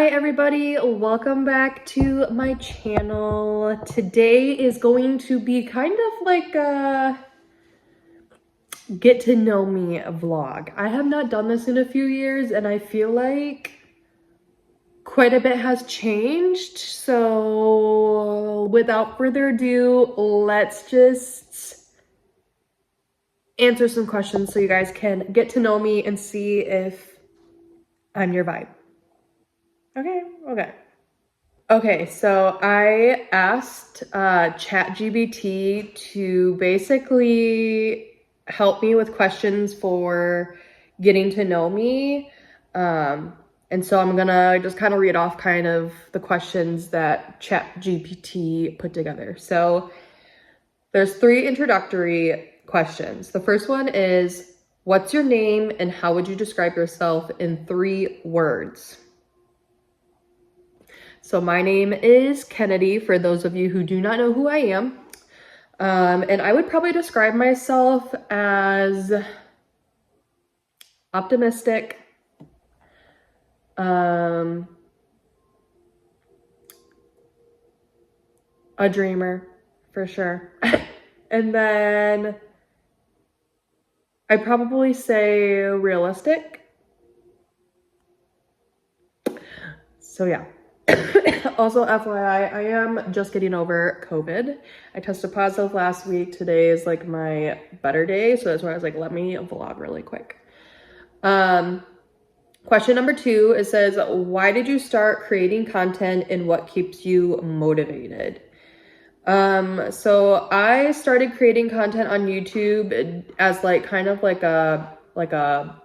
Hi everybody, welcome back to my channel. Today is going to be kind of like a get to know me vlog. I have not done this in a few years and I feel like quite a bit has changed. So without further ado, let's just answer some questions so you guys can get to know me and see if I'm your vibe. Okay, so I asked Chat GBT to basically help me with questions for getting to know me. And so I'm gonna just kind of read off kind of the questions that Chat GPT put together. So there's 3 introductory questions. The first one is, what's your name and how would you describe yourself in 3 words? So my name is Kennedy, for those of you who do not know who I am. And I would probably describe myself as optimistic, a dreamer, for sure. And then I'd probably say realistic. So yeah. Also, FYI, I am just getting over COVID. I tested positive last week. Today is like my better day. So that's why I was like, let me vlog really quick. Question number 2, it says, why did you start creating content and what keeps you motivated? So I started creating content on YouTube as like kind of like a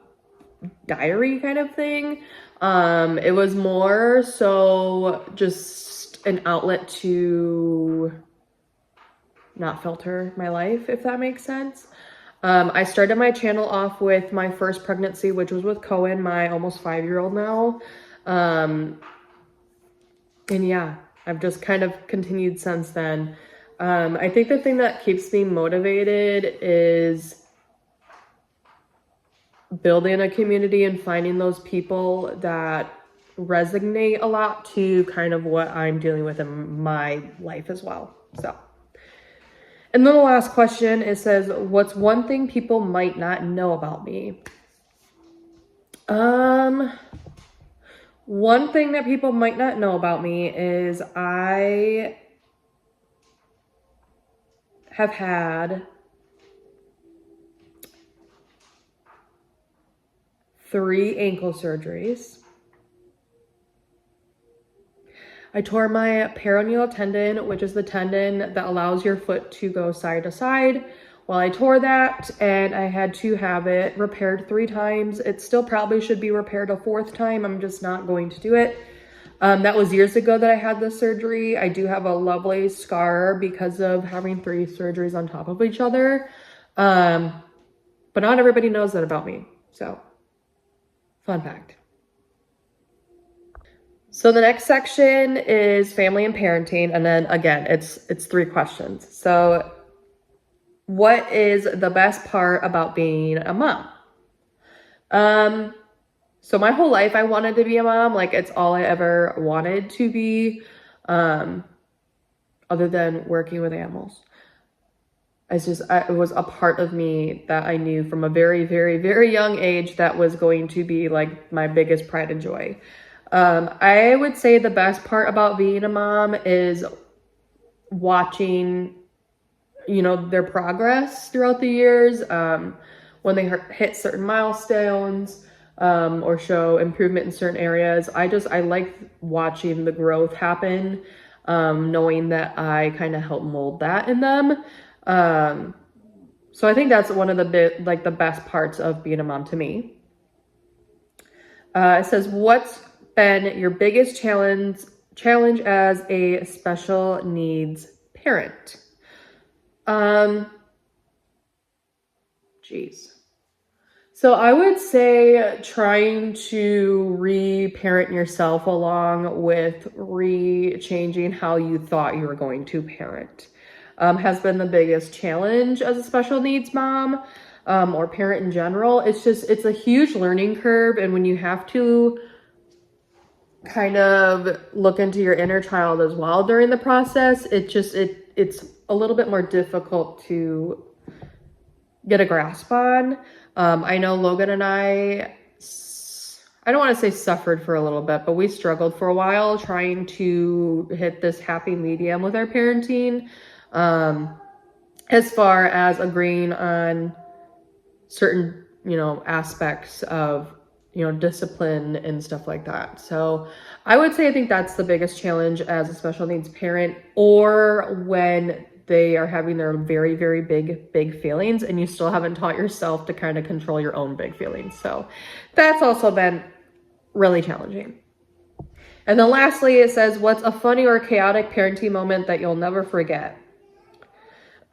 diary kind of thing. It was more so just an outlet to not filter my life, if that makes sense. I started my channel off with my first pregnancy, which was with Cohen, my almost 5-year-old now. And yeah, I've just kind of continued since then. I think the thing that keeps me motivated is building a community and finding those people that resonate a lot to kind of what I'm dealing with in my life as well. So, and then the last question, it says, what's one thing people might not know about me? One thing that people might not know about me is I have had 3 ankle surgeries. I tore my peroneal tendon, which is the tendon that allows your foot to go side to side. Well, I tore that and I had to have it repaired 3 times. It still probably should be repaired a 4th time. I'm just not going to do it. That was years ago that I had this surgery. I do have a lovely scar because of having 3 surgeries on top of each other. But not everybody knows that about me. So, fun fact. So the next section is family and parenting. And then again, it's 3 questions. So what is the best part about being a mom? So my whole life I wanted to be a mom. Like, it's all I ever wanted to be, other than working with animals. It was a part of me that I knew from a very, very, very young age that was going to be like my biggest pride and joy. I would say the best part about being a mom is watching, you know, their progress throughout the years, when they hit certain milestones, or show improvement in certain areas. I like watching the growth happen, knowing that I kind of help mold that in them. So I think that's one of the best parts of being a mom to me. It says, what's been your biggest challenge as a special needs parent? So I would say trying to re-parent yourself along with changing how you thought you were going to parent, has been the biggest challenge as a special needs mom, or parent in general. It's a huge learning curve. And when you have to kind of look into your inner child as well during the process, it's a little bit more difficult to get a grasp on. I know Logan and I don't want to say suffered for a little bit, but we struggled for a while trying to hit this happy medium with our parenting, as far as agreeing on certain, aspects of, discipline and stuff like that. So I would say I think that's the biggest challenge as a special needs parent, or when they are having their very, very big feelings and you still haven't taught yourself to kind of control your own big feelings. So that's also been really challenging. And then lastly, it says, what's a funny or chaotic parenting moment that you'll never forget?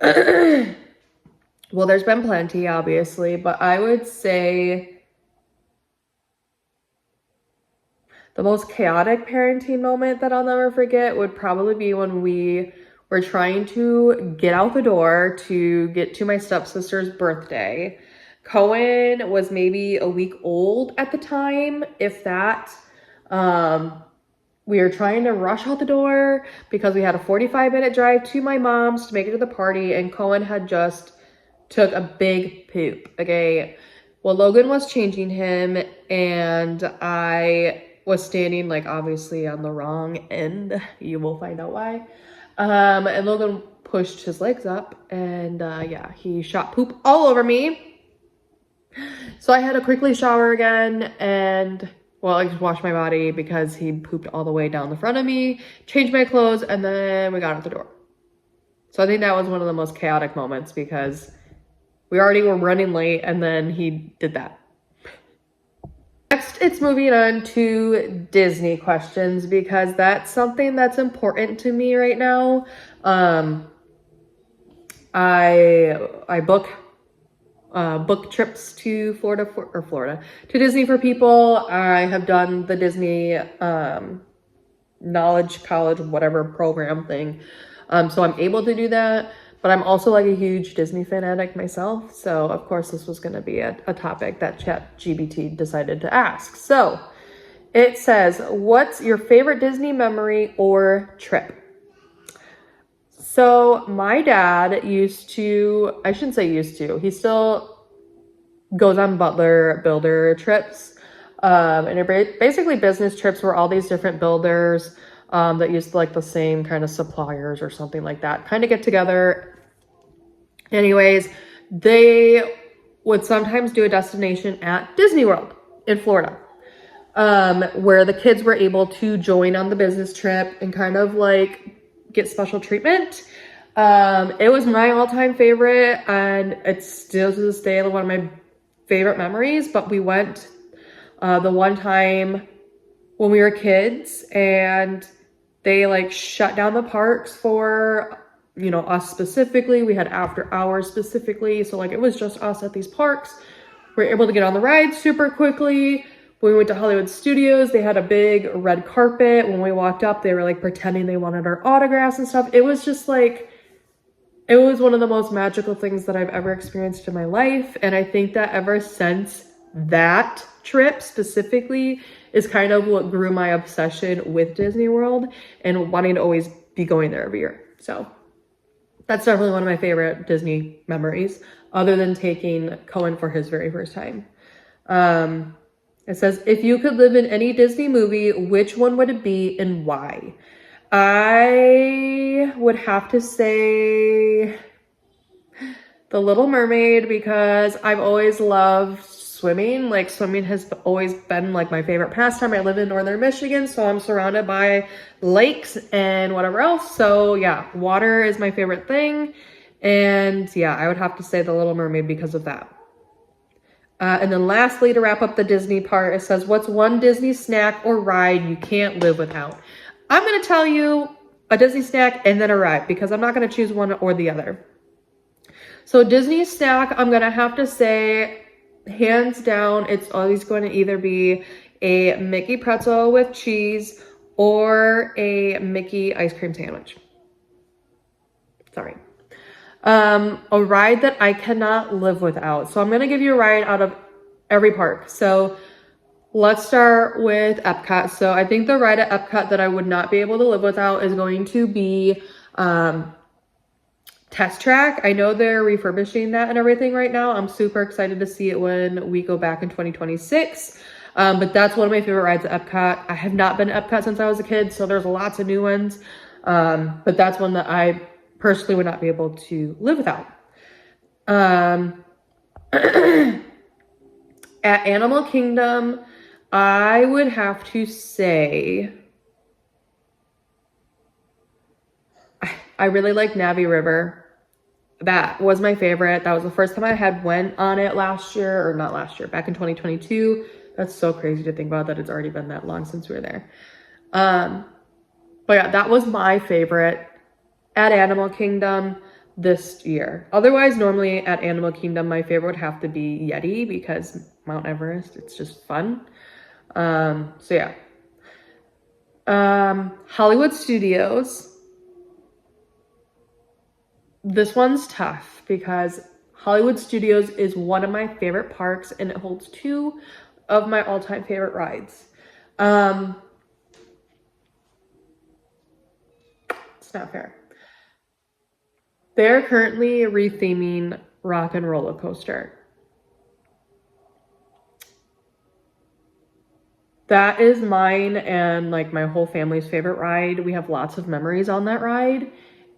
Well, there's been plenty, obviously, but I would say the most chaotic parenting moment that I'll never forget would probably be when we were trying to get out the door to get to my stepsister's birthday. Cohen was maybe a week old at the time, if that. We were trying to rush out the door because we had a 45-minute drive to my mom's to make it to the party, and Cohen had just took a big poop. Okay. Well, Logan was changing him and I was standing like obviously on the wrong end. You will find out why. And Logan pushed his legs up and yeah, he shot poop all over me. So I had to quickly shower again and I just washed my body because he pooped all the way down the front of me, changed my clothes, and then we got out the door. So I think that was one of the most chaotic moments because we already were running late and then he did that. Next, it's moving on to Disney questions because that's something that's important to me right now. I book trips to Florida to Disney for people. I have done the Disney Knowledge College, whatever program thing. So I'm able to do that. But I'm also like a huge Disney fanatic myself. So of course this was going to be a topic that Chat GBT decided to ask. So it says, what's your favorite Disney memory or trip? So my dad used to, I shouldn't say used to, he still goes on Butler builder trips. And they're basically business trips where all these different builders that used like the same kind of suppliers or something like that kind of get together. Anyways, they would sometimes do a destination at Disney World in Florida, where the kids were able to join on the business trip and kind of like get special treatment. It was my all-time favorite and it's still to this day one of my favorite memories, but we went the one time when we were kids and they like shut down the parks for, us specifically. We had after hours specifically. So like it was just us at these parks. We were able to get on the ride super quickly. When we went to Hollywood Studios, they had a big red carpet. When we walked up, they were like pretending they wanted our autographs and stuff. It was just like, it was one of the most magical things that I've ever experienced in my life. And I think that ever since that trip specifically is kind of what grew my obsession with Disney World and wanting to always be going there every year. So that's definitely one of my favorite Disney memories, other than taking Cohen for his very first time. It says, if you could live in any Disney movie, which one would it be and why? I would have to say The Little Mermaid because I've always loved swimming. Like swimming has always been like my favorite pastime. I live in northern Michigan, so I'm surrounded by lakes and whatever else. So yeah, water is my favorite thing. And yeah, I would have to say The Little Mermaid because of that. And then lastly, to wrap up the Disney part, it says, what's one Disney snack or ride you can't live without? I'm going to tell you a Disney snack and then a ride because I'm not going to choose one or the other. So Disney snack, I'm going to have to say, hands down, it's always going to either be a Mickey pretzel with cheese or a Mickey ice cream sandwich. Sorry. A ride that I cannot live without. So I'm going to give you a ride out of every park. So Let's start with Epcot. So I think the ride at Epcot that I would not be able to live without is going to be Test Track. I know they're refurbishing that and everything right now. I'm super excited to see it when we go back in 2026. But that's one of my favorite rides at Epcot. I have not been to Epcot since I was a kid, so there's lots of new ones. But that's one that I personally would not be able to live without. At Animal Kingdom, I would have to say I really like Navi River. That was my favorite. That was the first time I had went on it last year, or not last year, back in 2022. That's so crazy to think about that it's already been that long since we were there. But yeah, that was my favorite at Animal Kingdom this year. Otherwise, normally at Animal Kingdom, my favorite would have to be Yeti because Mount Everest, it's just fun. So yeah. Hollywood Studios. This one's tough because Hollywood Studios is one of my favorite parks and it holds two of my all-time favorite rides. It's not fair. They're currently retheming Rock and Roller Coaster. That is mine and like my whole family's favorite ride. We have lots of memories on that ride.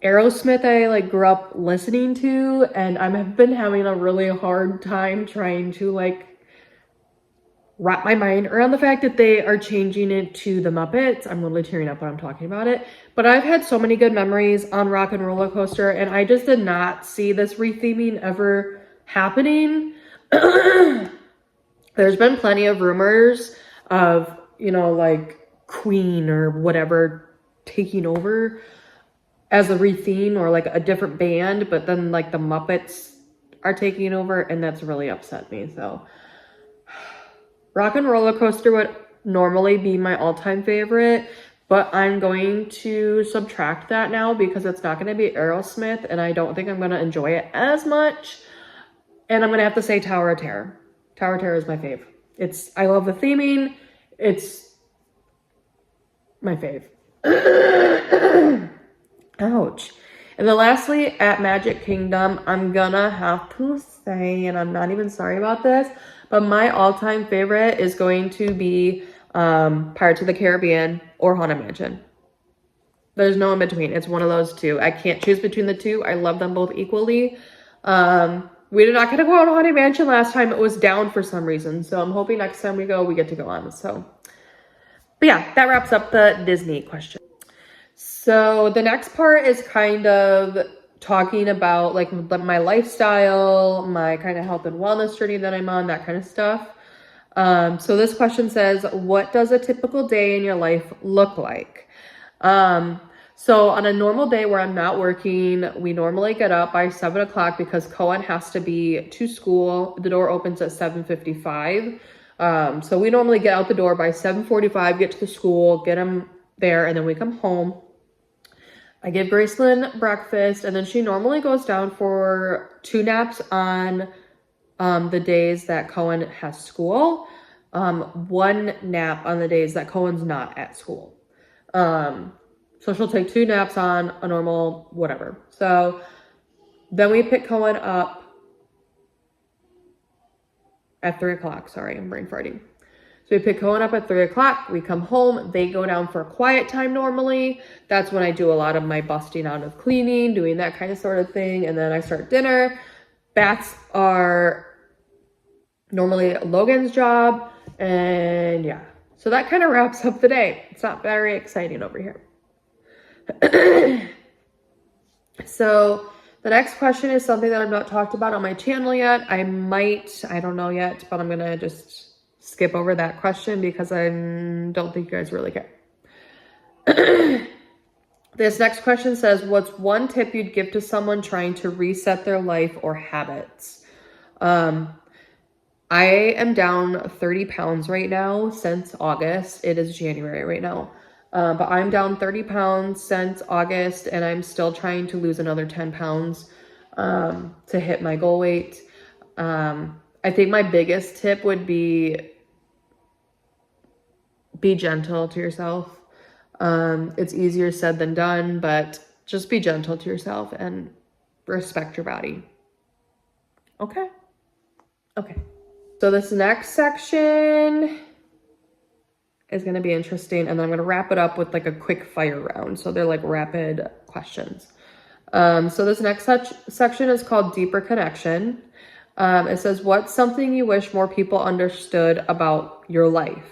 Aerosmith I like grew up listening to, and I've been having a really hard time trying to like wrap my mind around the fact that they are changing it to the Muppets. I'm literally tearing up when I'm talking about it. But I've had so many good memories on Rock and Roller Coaster, and I just did not see this retheming ever happening. There's been plenty of rumors of, you know, like Queen or whatever taking over as a retheme or like a different band, but then like the Muppets are taking over, and that's really upset me. So Rock and Roller Coaster would normally be my all-time favorite, but I'm going to subtract that now because it's not going to be Aerosmith, and I don't think I'm going to enjoy it as much. And I'm going to have to say Tower of Terror. Tower of Terror is my fave. I love the theming. It's my fave. Ouch. And then lastly, at Magic Kingdom, I'm gonna have to say, and I'm not even sorry about this, but my all-time favorite is going to be Pirates of the Caribbean or Haunted Mansion. There's no in between. It's one of those two. I can't choose between the two. I love them both equally. We did not get to go on Haunted Mansion last time. It was down for some reason. So I'm hoping next time we go, we get to go on. So, but yeah, that wraps up the Disney question. So the next part is kind of talking about like my lifestyle, my kind of health and wellness journey that I'm on, that kind of stuff. So this question says, what does a typical day in your life look like? So on a normal day where I'm not working, we normally get up by 7 o'clock because Cohen has to be to school. The door opens at 7:55. So we normally get out the door by 7:45, get to the school, get him there, and then we come home. I give Gracelyn breakfast, and then she normally goes down for 2 naps on the days that Cohen has school, 1 nap on the days that Cohen's not at school. So she'll take 2 naps on a normal whatever. So then we pick Cohen up at 3 o'clock. Sorry, I'm brain farting. So we pick Cohen up at 3 o'clock. We come home. They go down for a quiet time normally. That's when I do a lot of my busting out of cleaning, doing that kind of sort of thing. And then I start dinner. Baths are normally Logan's job. And yeah, so that kind of wraps up the day. It's not very exciting over here. So the next question is something that I've not talked about on my channel yet. I don't know yet, but I'm going to just skip over that question because I don't think you guys really care. This next question says, what's one tip you'd give to someone trying to reset their life or habits? I am down 30 pounds right now since August. It is January right now. But I'm down 30 pounds since August, and I'm still trying to lose another 10 pounds to hit my goal weight. I think my biggest tip would be be gentle to yourself. It's easier said than done, but just be gentle to yourself and respect your body. Okay. Okay. So this next section is going to be interesting, and then I'm going to wrap it up with like a quick fire round. So they're like rapid questions. So this next section is called Deeper Connection. It says, what's something you wish more people understood about your life?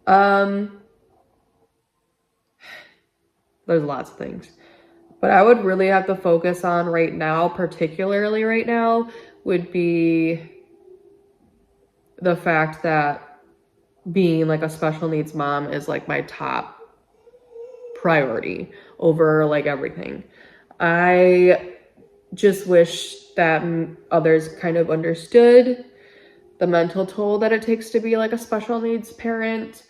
There's lots of things, but I would really have to focus on right now, particularly right now, would be the fact that being like a special needs mom is like my top priority over like everything. I just wish that others kind of understood the mental toll that it takes to be like a special needs parent,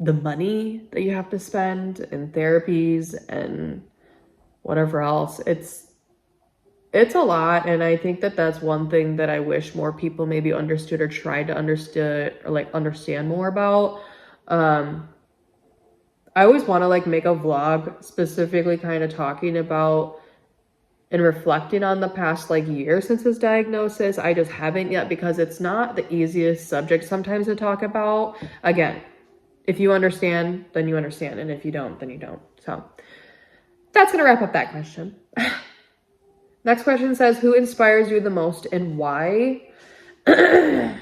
the money that you have to spend in therapies and whatever else. It's a lot, and I think that that's one thing that I wish more people maybe understood or tried to understand more about. I always want to like make a vlog specifically kind of talking about and reflecting on the past like year since his diagnosis. I just haven't yet because it's not the easiest subject sometimes to talk about. Again, if you understand, then you understand, and if you don't, then you don't. So that's gonna wrap up that question. Next question says, who inspires you the most and why? I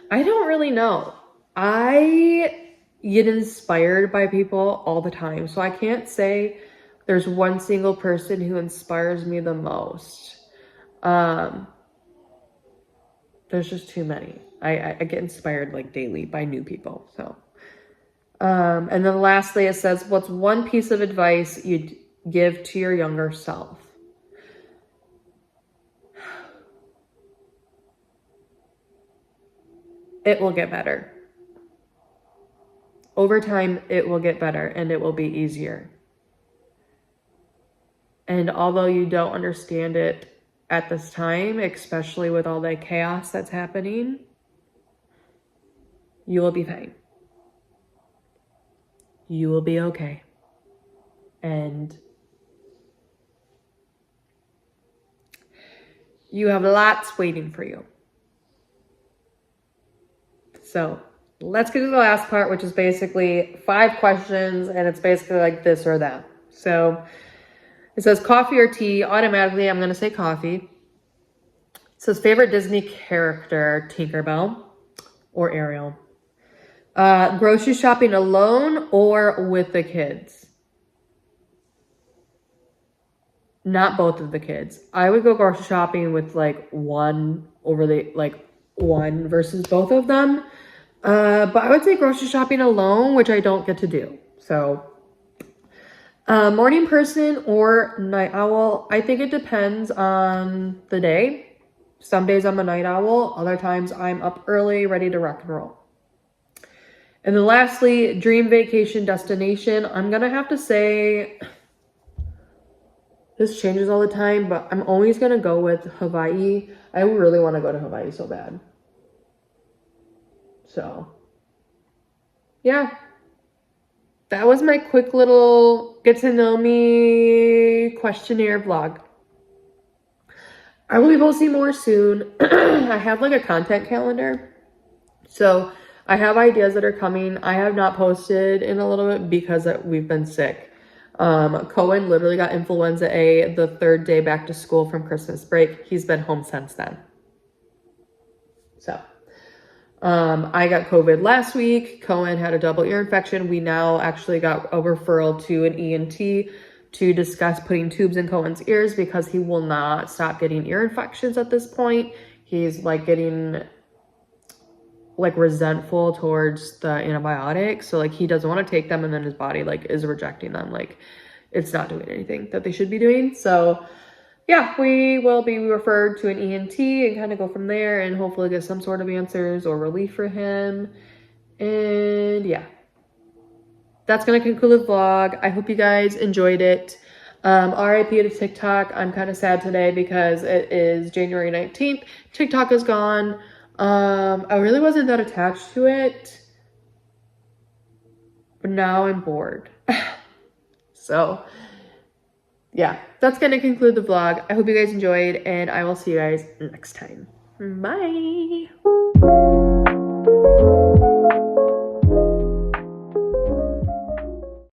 don't really know. I get inspired by people all the time. So I can't say there's one single person who inspires me the most. There's just too many. I get inspired like daily by new people. So, and then lastly, it says, what's one piece of advice you'd give to your younger self? It will get better. Over time, it will get better and it will be easier. And although you don't understand it at this time, especially with all the chaos that's happening, you will be fine. You will be okay. And you have lots waiting for you. So let's get to the last part, which is basically 5 questions, and it's basically like this or that. So it says coffee or tea. Automatically, I'm going to say coffee. It says favorite Disney character, Tinkerbell or Ariel. Grocery shopping alone or with the kids? Not both of the kids. I would go grocery shopping with like one versus both of them. But I would say grocery shopping alone, which I don't get to do. So morning person or night owl? I think it depends on the day. Some days I'm a night owl. Other times I'm up early, ready to rock and roll. And then lastly, dream vacation destination. I'm going to have to say, this changes all the time, but I'm always going to go with Hawaii. I really want to go to Hawaii so bad. So, yeah. That was my quick little get to know me questionnaire vlog. I will be posting more soon. I have like a content calendar. So I have ideas that are coming. I have not posted in a little bit because we've been sick. Cohen literally got influenza A the 3rd day back to school from Christmas break. He's been home since then. So I got COVID last week. Cohen had a double ear infection. We now actually got a referral to an ENT to discuss putting tubes in Cohen's ears because he will not stop getting ear infections at this point. He's like getting like resentful towards the antibiotics. So like he doesn't want to take them, and then his body like is rejecting them. Like it's not doing anything that they should be doing. So yeah, we will be referred to an ENT and kind of go from there and hopefully get some sort of answers or relief for him. And yeah, that's going to conclude the vlog. I hope you guys enjoyed it. RIP to TikTok. I'm kind of sad today because it is January 19th. TikTok is gone. I really wasn't that attached to it, but now I'm bored. So yeah, that's gonna conclude the vlog. I hope you guys enjoyed, and I will see you guys next time. Bye.